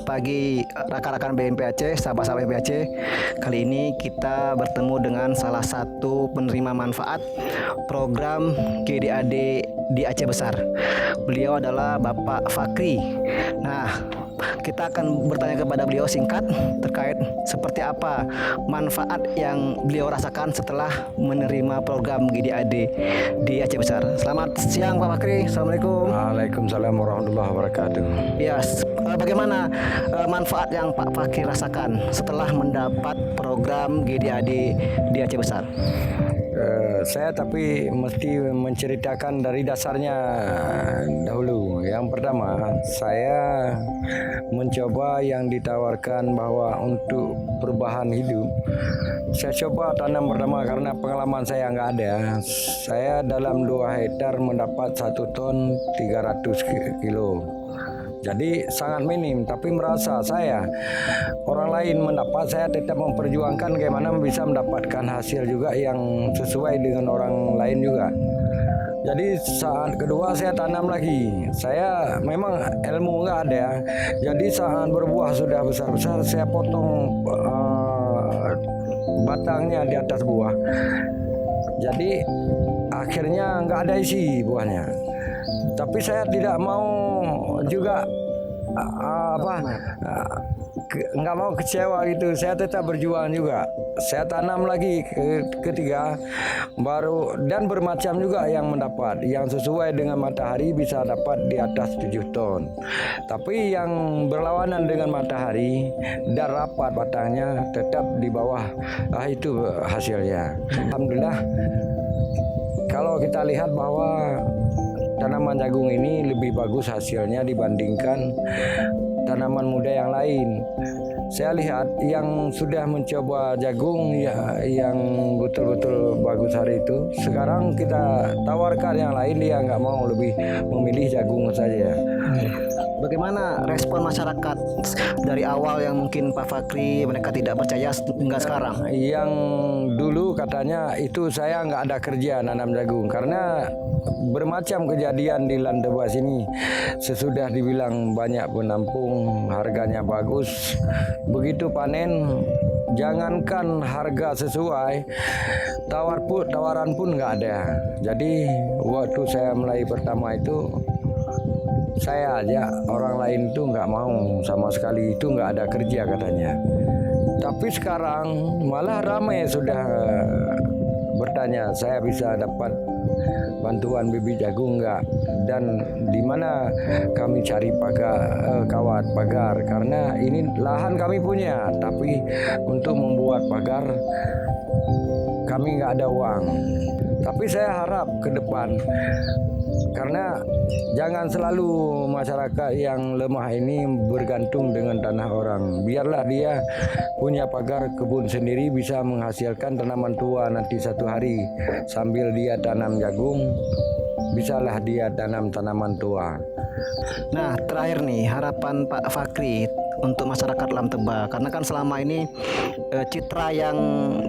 Selamat pagi rekan-rekan BMP Aceh, sahabat-sahabat BMP Aceh. Kali ini kita bertemu dengan salah satu penerima manfaat program GDAD di Aceh Besar. Beliau adalah Bapak Fakri. Nah, kita akan bertanya kepada beliau singkat terkait seperti apa manfaat yang beliau rasakan setelah menerima program GDAD di Aceh Besar. Selamat siang Pak Fakri. Assalamualaikum. Waalaikumsalam warahmatullahi wabarakatuh. Ya, bagaimana manfaat yang Pak Fakri rasakan setelah mendapat program GDAD di Aceh Besar? Saya tapi mesti menceritakan dari dasarnya dahulu. Yang pertama, saya mencoba yang ditawarkan bahwa untuk perubahan hidup. Saya coba tanam pertama karena pengalaman saya nggak ada. Saya dalam 2 hektar mendapat 1 ton 300 kilo. Jadi sangat minim, tapi merasa saya orang lain mendapat, saya tetap memperjuangkan bagaimana bisa mendapatkan hasil juga yang sesuai dengan orang lain juga. Jadi saat kedua saya tanam lagi. Saya memang ilmu nggak ada, jadi saat berbuah sudah besar-besar saya potong batangnya di atas buah. Jadi akhirnya nggak ada isi buahnya. Tapi saya tidak mau juga nggak mau kecewa gitu. Saya tetap berjuang juga. Saya tanam lagi ketiga baru, dan bermacam juga yang mendapat. Yang sesuai dengan matahari bisa dapat di atas 7 ton. Tapi yang berlawanan dengan matahari dan rapat batangnya tetap di bawah. Itu hasilnya. Alhamdulillah. Kalau kita lihat bahwa tanaman jagung ini lebih bagus hasilnya dibandingkan tanaman muda yang lain. Saya lihat yang sudah mencoba jagung ya, yang betul-betul bagus hari itu, sekarang kita tawarkan yang lain, dia nggak mau, lebih memilih jagung saja. Bagaimana respon masyarakat dari awal yang mungkin Pak Fakri mereka tidak percaya hingga sekarang? Yang dulu katanya itu saya nggak ada kerja nanam jagung karena bermacam kejadian di Lantebas ini. Sesudah dibilang banyak penampung, harganya bagus, begitu panen jangankan harga sesuai, tawaran pun nggak ada. Jadi waktu saya mulai pertama itu, saya aja orang lain itu nggak mau sama sekali, itu nggak ada kerja katanya. Tapi sekarang malah ramai sudah bertanya, saya bisa dapat bantuan bibit jagung nggak, dan di mana kami cari kawat pagar, karena ini lahan kami punya, tapi untuk membuat pagar kami nggak ada uang. Tapi saya harap ke depan, karena jangan selalu masyarakat yang lemah ini bergantung dengan tanah orang. Biarlah dia punya pagar kebun sendiri, bisa menghasilkan tanaman tua nanti satu hari. Sambil dia tanam jagung, bisalah dia tanam tanaman tua. Nah, terakhir nih, harapan Pak Fakri untuk masyarakat Lamteba, karena kan selama ini citra yang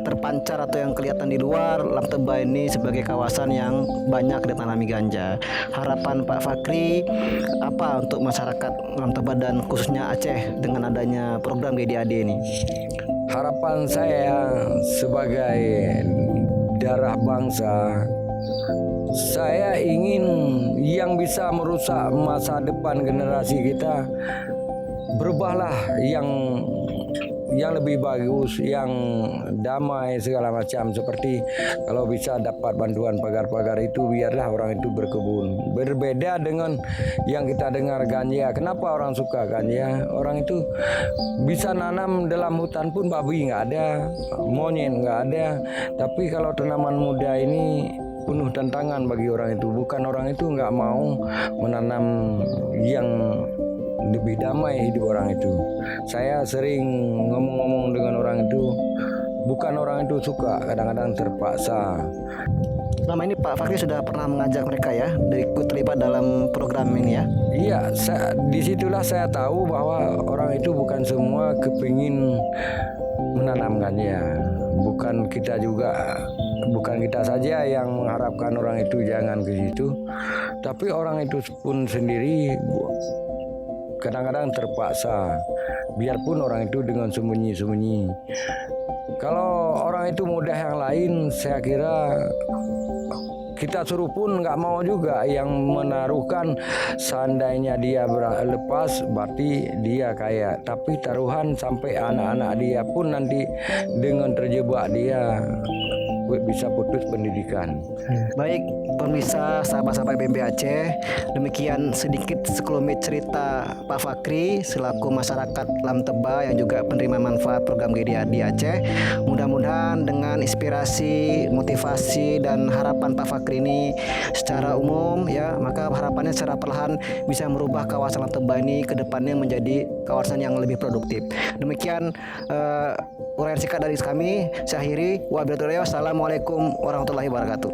terpancar atau yang kelihatan di luar, Lamteba ini sebagai kawasan yang banyak ditanami ganja. Harapan Pak Fakri apa untuk masyarakat Lamteba dan khususnya Aceh dengan adanya program GDAD ini? Harapan saya sebagai darah bangsa, saya ingin yang bisa merusak masa depan generasi kita berubahlah yang lebih bagus, yang damai segala macam. Seperti kalau bisa dapat bantuan pagar-pagar itu, biarlah orang itu berkebun. Berbeda dengan yang kita dengar ganja. Kenapa orang suka ganja? Orang itu bisa nanam dalam hutan pun babi nggak ada, monyet nggak ada. Tapi kalau tanaman muda ini penuh tantangan bagi orang itu. Bukan orang itu nggak mau menanam yang lebih damai hidup orang itu. Saya sering ngomong-ngomong dengan orang itu, bukan orang itu suka, kadang-kadang terpaksa. Selama ini Pak Fakri sudah pernah mengajak mereka ya, ikut terlibat dalam program ini ya? Iya, disitulah saya tahu bahwa orang itu bukan semua kepingin menanam ganja. Bukan kita saja yang mengharapkan orang itu jangan ke situ, tapi orang itu pun sendiri kadang-kadang terpaksa. biarpun orang itu dengan sembunyi-sembunyi. Kalau orang itu mudah yang lain, saya kira kita suruh pun nggak mau juga. Yang menaruhkan seandainya dia lepas berarti dia kaya, tapi taruhan sampai anak-anak dia pun nanti dengan terjebak dia bisa putus pendidikan. Baik, pemirsa sahabat-sahabat BMP Aceh, demikian sedikit sekelumit cerita Pak Fakri selaku masyarakat Lam Teba yang juga penerima manfaat program GDAD Aceh. Mudah-mudahan dengan inspirasi, motivasi dan harapan Pak Fakri ini secara umum ya, maka harapannya secara perlahan bisa merubah kawasan Lam Teba ini ke depannya menjadi kawasan yang lebih produktif. Demikian uraian singkat dari kami. Saya akhiri. Wabillahi taufiq. Assalamualaikum warahmatullahi wabarakatuh.